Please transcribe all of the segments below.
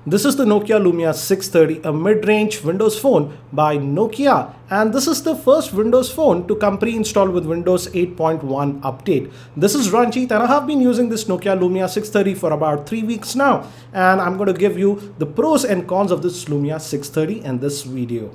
This is the Nokia Lumia 630, a mid-range Windows phone by Nokia, and this is the first Windows phone to come pre-installed with Windows 8.1 update. This is Ranjit and I have been using this Nokia Lumia 630 for about 3 weeks now, and I'm going to give you the pros and cons of this Lumia 630 in this video.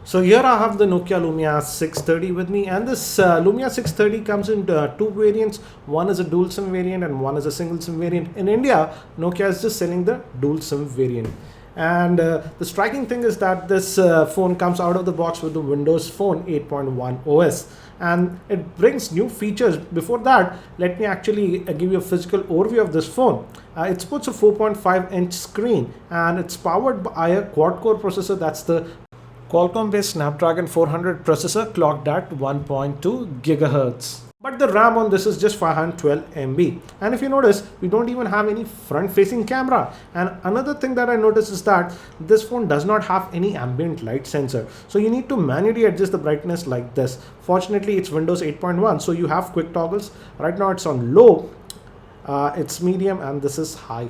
So here I have the Nokia Lumia 630 with me, and this Lumia 630 comes in two variants. One is a dual SIM variant and one is a single SIM variant. In India, Nokia is just selling the dual SIM variant. And the striking thing is that this phone comes out of the box with the Windows Phone 8.1 OS. And it brings new features. Before that, let me actually give you a physical overview of this phone. It sports a 4.5-inch screen and it's powered by a quad-core processor. That's the Qualcomm-based Snapdragon 400 processor clocked at 1.2 GHz. But the RAM on this is just 512 MB. And if you notice, we don't even have any front-facing camera. And another thing that I noticed is that this phone does not have any ambient light sensor. So you need to manually adjust the brightness like this. Fortunately, it's Windows 8.1, so you have quick toggles. Right now it's on low, it's medium, and this is high.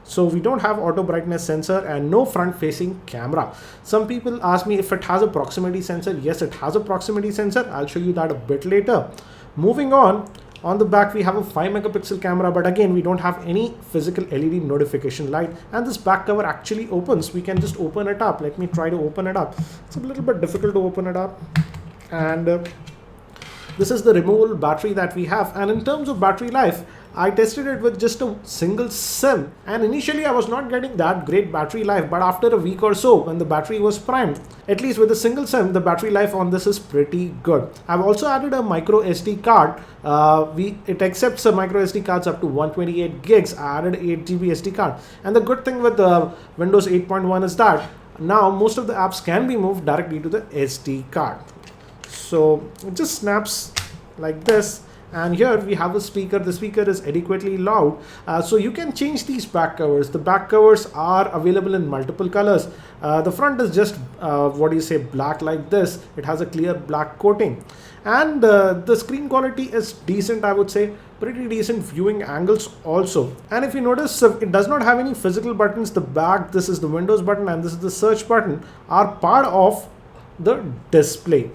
So we don't have auto brightness sensor and no front facing camera. Some people ask me if it has a proximity sensor. Yes, it has a proximity sensor. I'll show you that a bit later. Moving on the back we have a 5-megapixel camera, but again we don't have any physical LED notification light, and this back cover actually opens. We can just open it up. Let me try to open it up. It's a little bit difficult to open it up. And this is the removable battery that we have, and in terms of battery life, I tested it with just a single SIM, and initially I was not getting that great battery life, but after a week or so when the battery was primed, at least with a single SIM, the battery life on this is pretty good. I've also added a micro SD card. It accepts micro SD cards up to 128 gigs. I added 8 GB SD card, and the good thing with the Windows 8.1 is that now most of the apps can be moved directly to the SD card. So it just snaps like this. And here we have a speaker. The speaker is adequately loud. So you can change these back covers. The back covers are available in multiple colors. The front is just, black like this. It has a clear black coating. And the screen quality is decent, I would say. Pretty decent viewing angles also. And if you notice, it does not have any physical buttons. The back, this is the Windows button and this is the search button, are part of the display.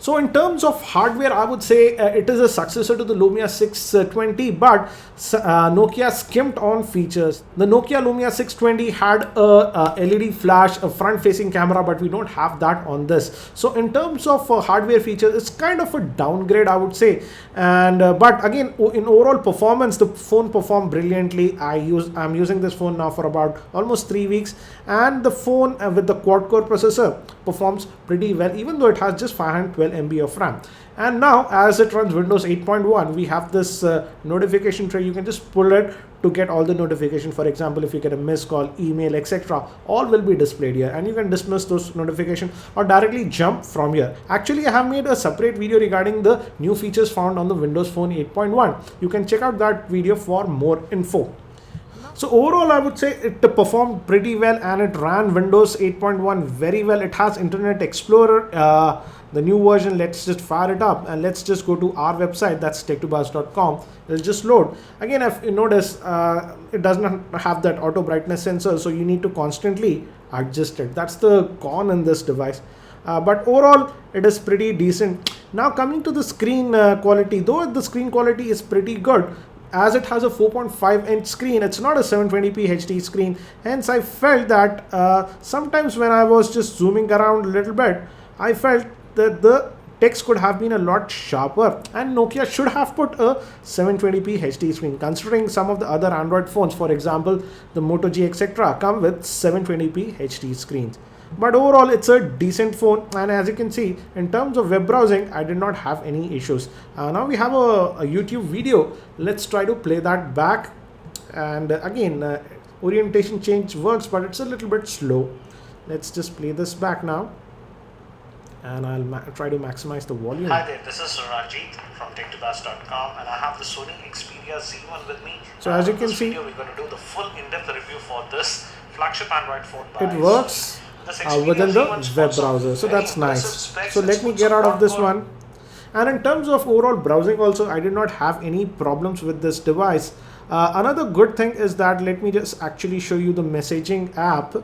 So in terms of hardware, I would say it is a successor to the Lumia 620, but Nokia skimped on features. The Nokia Lumia 620 had a LED flash, a front-facing camera, but we don't have that on this. So in terms of hardware features, it's kind of a downgrade, I would say. And but again, in overall performance, the phone performed brilliantly. I'm using this phone now for about almost 3 weeks, and the phone with the quad-core processor performs pretty well, even though it has just 512 MB of RAM. And now as it runs Windows 8.1, we have this notification tray. You can just pull it to get all the notification. For example, if you get a missed call, email, etc., all will be displayed here, and you can dismiss those notifications or directly jump from here. Actually, I have made a separate video regarding the new features found on the Windows Phone 8.1. You can check out that video for more info. So overall, I would say it performed pretty well and it ran Windows 8.1 very well. It has Internet Explorer, the new version. Let's just fire it up and let's just go to our website, that's tech2buzz.com. It'll just load. Again, if you notice, it does not have that auto brightness sensor, so you need to constantly adjust it. That's the con in this device. But overall, it is pretty decent. Now coming to the screen quality, though the screen quality is pretty good, as it has a 4.5-inch screen, it's not a 720p HD screen. Hence, I felt that sometimes when I was just zooming around a little bit, I felt that the text could have been a lot sharper, and Nokia should have put a 720p HD screen, considering some of the other Android phones, for example, the Moto G, etc., come with 720p HD screens. But overall, it's a decent phone, and as you can see, in terms of web browsing, I did not have any issues. Now we have a YouTube video. Let's try to play that back. And again, orientation change works, but it's a little bit slow. Let's just play this back now, and I'll try to maximize the volume. Hi there, this is Ranjit from tech2buzz.com, and I have the Sony Xperia Z1 with me. So as you can see, we're going to do the full in-depth review for this flagship Android phone. It works within the web browser, so that's nice. So let me get out of this one. And in terms of overall browsing also, I did not have any problems with this device. Another good thing is that, let me just actually show you the messaging app.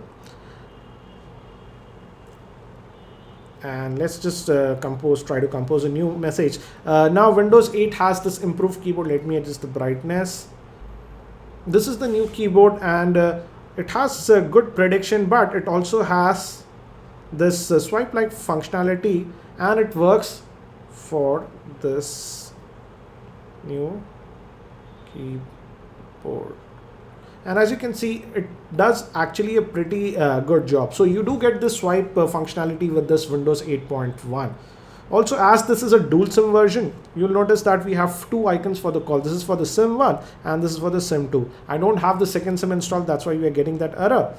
And let's just try to compose a new message. Now Windows 8 has this improved keyboard. Let me adjust the brightness. This is the new keyboard, and it has good prediction, but it also has this swipe like functionality, and it works for this new keyboard. And as you can see, it does actually a pretty good job. So you do get this swipe functionality with this Windows 8.1. Also, as this is a dual SIM version, you'll notice that we have two icons for the call. This is for the SIM 1 and this is for the SIM 2. I don't have the second SIM installed, that's why we are getting that error.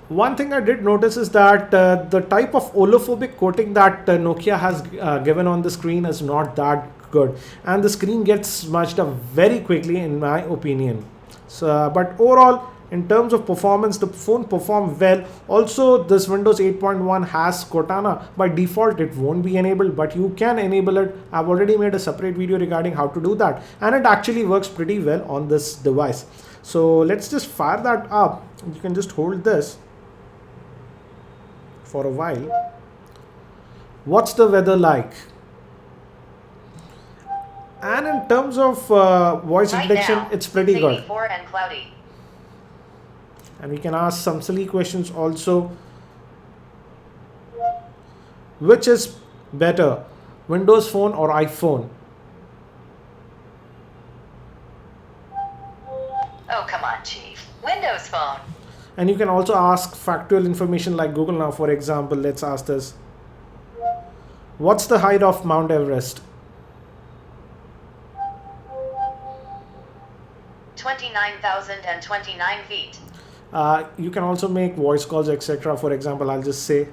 One thing I did notice is that the type of oleophobic coating that Nokia has given on the screen is not that good, and the screen gets smudged up very quickly in my opinion. So, but overall, in terms of performance, the phone performed well. Also, this Windows 8.1 has Cortana. By default, it won't be enabled, but you can enable it. I've already made a separate video regarding how to do that, and it actually works pretty well on this device. So let's just fire that up. You can just hold this for a while. What's the weather like? And in terms of voice detection, it's pretty good. 84 and cloudy. And we can ask some silly questions also. Which is better, Windows Phone or iPhone? Oh, come on, Chief. Windows Phone. And you can also ask factual information like Google. Now, for example, let's ask this. What's the height of Mount Everest? 29,029 feet. You can also make voice calls, etc. For example, I'll just say,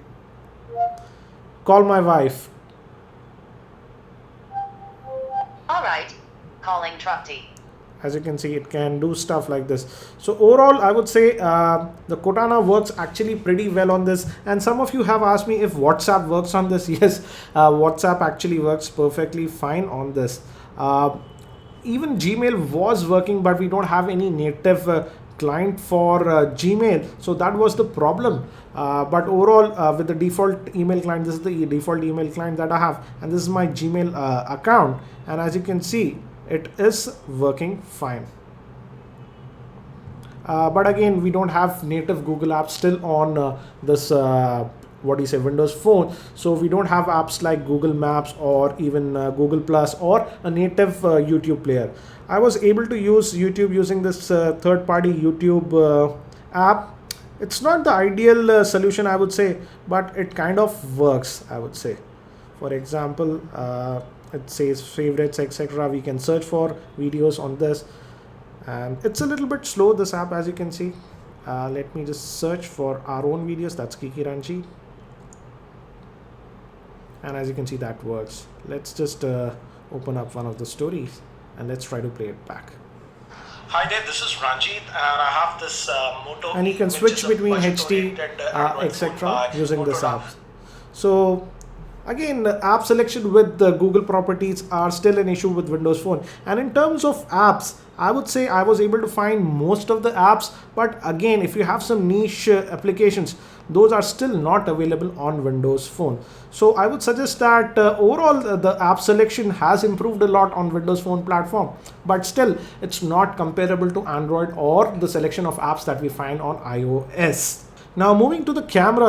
call my wife. All right. Calling Trupti. As you can see, it can do stuff like this. So overall, I would say the Cortana works actually pretty well on this. And some of you have asked me if WhatsApp works on this. Yes, WhatsApp actually works perfectly fine on this. Even Gmail was working, but we don't have any native client for Gmail, so that was the problem. But overall, with the default email client, this is the default email client that I have, and this is my Gmail account, and as you can see, it is working fine. But again, we don't have native Google apps still on this Windows Phone. So we don't have apps like Google Maps or even Google Plus or a native YouTube player. I was able to use YouTube using this third-party YouTube app. It's not the ideal solution, I would say, but it kind of works, I would say. For example, it says favorites, etc. We can search for videos on this, and it's a little bit slow, this app, as you can see. Let me just search for our own videos. That's Kiki Ranji. And as you can see, that works. Let's just open up one of the stories and let's try to play it back. Hi there, this is Ranjit, and I have this Moto. And you can which switch is a between HD, budget-oriented Android phone etc. by using this Motorola. app. So again, the app selection with the Google properties are still an issue with Windows Phone. And in terms of apps, I would say I was able to find most of the apps, but again, if you have some niche applications, those are still not available on Windows Phone. So I would suggest that overall the app selection has improved a lot on Windows Phone platform, but still it's not comparable to Android or the selection of apps that we find on iOS. Now moving to the camera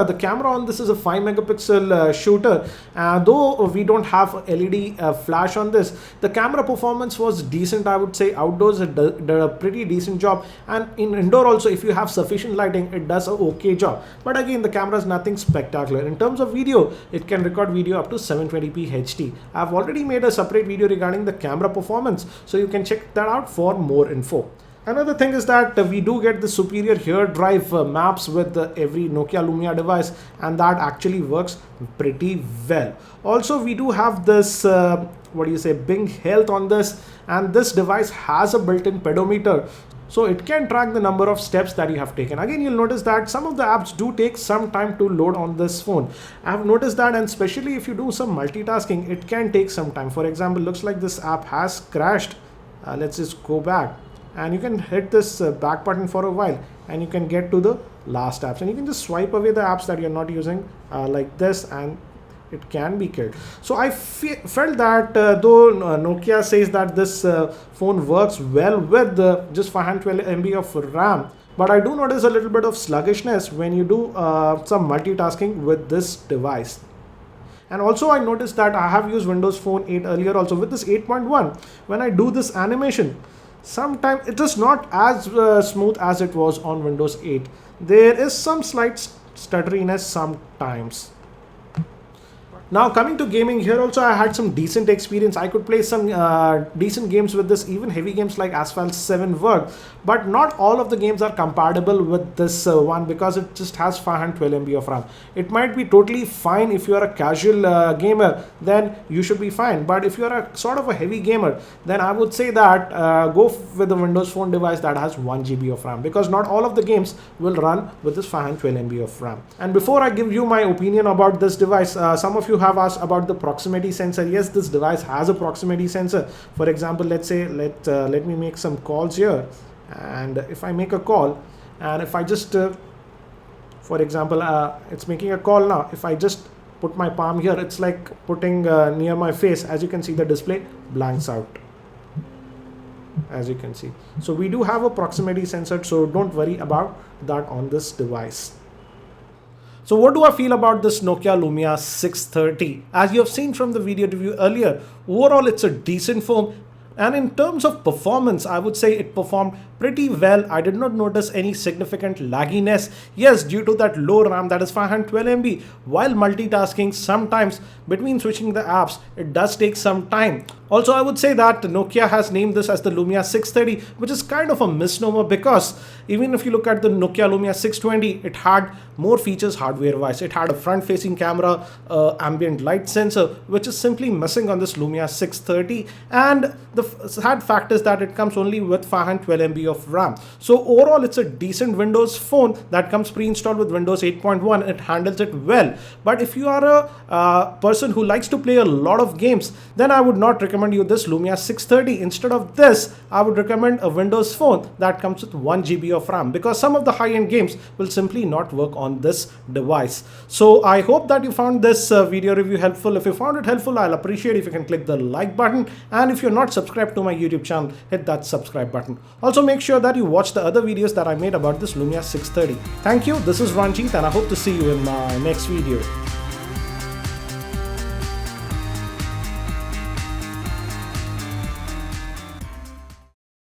on this is a 5 megapixel shooter. Though we don't have LED flash on this, the camera performance was decent, I would say. Outdoors it did a pretty decent job, and in indoor also, if you have sufficient lighting, it does an okay job. But again, the camera is nothing spectacular. In terms of video, it can record video up to 720p HD. I've already made a separate video regarding the camera performance, so you can check that out for more info. Another thing is that we do get the superior Here Drive maps with every Nokia Lumia device, and that actually works pretty well. Also, we do have this Bing Health on this, and this device has a built-in pedometer, so it can track the number of steps that you have taken. Again, you'll notice that some of the apps do take some time to load on this phone. I have noticed that, and especially if you do some multitasking, it can take some time. For example, looks like this app has crashed. Let's just go back. and you can hit this back button for a while and you can get to the last apps, and you can just swipe away the apps that you're not using like this, and it can be killed. So I felt that though Nokia says that this phone works well with just 512 MB of RAM, but I do notice a little bit of sluggishness when you do some multitasking with this device. And also I noticed that I have used Windows Phone 8 earlier also. With this 8.1, when I do this animation, sometimes it is not as smooth as it was on Windows 8. There is some slight stutteriness sometimes. Now coming to gaming, here also I had some decent experience. I could play some decent games with this. Even heavy games like Asphalt 7 worked, but not all of the games are compatible with this one because it just has 512 MB of RAM. It might be totally fine if you are a casual gamer, then you should be fine. But if you are a sort of a heavy gamer, then I would say that go with a Windows Phone device that has 1 GB of RAM, because not all of the games will run with this 512 MB of RAM. And before I give you my opinion about this device, some of you have asked about the proximity sensor. Yes, this device has a proximity sensor. For example, let's say let me make some calls here, and if I make a call, and if I just for example it's making a call now, if I just put my palm here, it's like putting near my face. As you can see, the display blanks out, as you can see. So we do have a proximity sensor, so don't worry about that on this device. So what do I feel about this Nokia Lumia 630? As you have seen from the video review earlier, overall it's a decent phone. And in terms of performance, I would say it performed pretty well. I did not notice any significant lagginess. Yes, due to that low RAM, that is 512 MB. While multitasking, sometimes between switching the apps, it does take some time. Also, I would say that Nokia has named this as the Lumia 630, which is kind of a misnomer, because even if you look at the Nokia Lumia 620, it had more features hardware-wise. It had a front-facing camera, ambient light sensor, which is simply missing on this Lumia 630. And the sad fact is that it comes only with 512 MB of RAM. So overall, it's a decent Windows phone that comes pre-installed with Windows 8.1. It handles it well. But if you are a person who likes to play a lot of games, then I would not recommend you this Lumia 630. Instead of this, I would recommend a Windows phone that comes with 1 GB of RAM, because some of the high-end games will simply not work on this device. So I hope that you found this video review helpful. If you found it helpful, I'll appreciate if you can click the like button, and if you're not subscribed to my YouTube channel, hit that subscribe button. Also make sure that you watch the other videos that I made about this Lumia 630. Thank you. This is Ranjit, and I hope to see you in my next video.